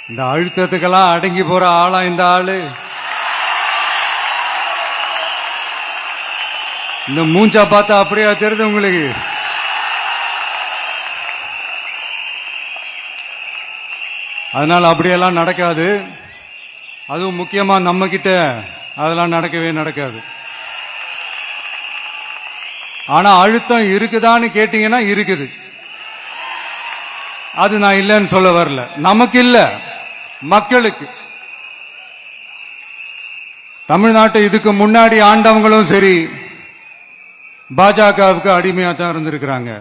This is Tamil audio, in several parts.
இந்த அழுத்தத்துக்கெல்லாம் அடங்கி போற ஆளா இந்த ஆளு? இந்த மூஞ்சா பார்த்தா அப்படியா தெரியுது உங்களுக்கு? அதனால அப்படியெல்லாம் நடக்காது. அதுவும் முக்கியமா நம்ம கிட்ட அதெல்லாம் நடக்கவே நடக்காது. ஆனா அழுத்தம் இருக்குதான்னு கேட்டீங்கன்னா இருக்குது. அது நான் இல்லைன்னு சொல்ல வரல. நமக்கு இல்ல, மக்களுக்கு. தமிழ்நாட்டை இதுக்கு முன்னாடி ஆண்டவங்களும் சரி பாஜகவுக்கு அடிமையா தான் இருந்திருக்கிறாங்க.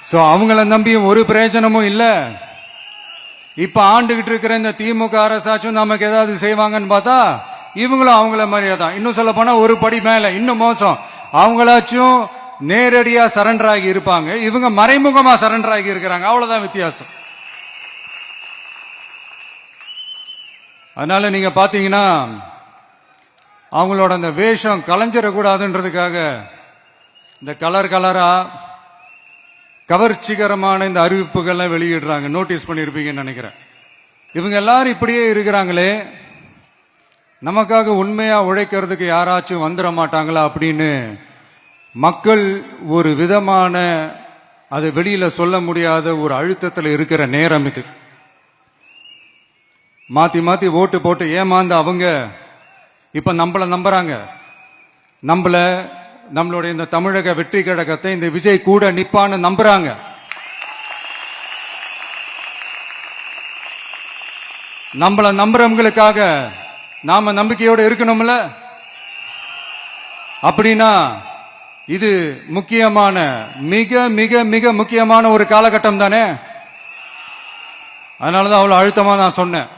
சோ அவங்கள நம்பி ஒரு பிரயோஜனமும் இல்ல. இப்ப ஆண்டுகிட்டு இருக்கிற இந்த திமுக அரசாச்சும் நமக்கு ஏதாவது செய்வாங்கன்னு பார்த்தா இவங்களும் அவங்கள மாதிரியே தான். இன்னும் சொல்ல போனா ஒரு படி மேல, இன்னும் மோசம். அவங்களாச்சும் நேரடியா சரண்டர் ஆகி இருப்பாங்க, இவங்க மறைமுகமா சரண்டர் ஆகி இருக்கிறாங்க. அவ்வளவுதான் வித்தியாசம். அதனால நீங்க பாத்தீங்கன்னா அவங்களோட அந்த வேஷம் கலைஞ்சிடக்கூடாதுன்றதுக்காக இந்த கலர் கலரா கவர்ச்சிகரமான இந்த அறிவிப்புகள்லாம் வெளியிடுறாங்க. நோட்டீஸ் பண்ணிருப்பீங்கன்னு நினைக்கிறேன். இவங்க எல்லாரும் இப்படியே இருக்கிறாங்களே, நமக்காக உண்மையா உழைக்கிறதுக்கு யாராச்சும் வந்துட மாட்டாங்களா அப்படின்னு மக்கள் ஒரு விதமான அதை வெளியில சொல்ல முடியாத ஒரு அழுத்தத்தில் இருக்கிற நேரம் இது. மாத்தி மாத்தி ஓட்டு போட்டு ஏமாந்து அவங்க இப்ப நம்மள நம்புறாங்க. நம்மளுடைய இந்த தமிழக வெற்றி கழகத்தை இந்த விஜய் கூட நிப்பான்னு நம்புறாங்க. நம்மள நம்புறவங்களுக்காக நாம நம்பிக்கையோடு இருக்கணும்ல. அப்படின்னா இது முக்கியமான, மிக மிக மிக முக்கியமான ஒரு காலகட்டம் தானே. அதனாலதான் அவ்வளவு அழுத்தமா நான் சொன்னேன்.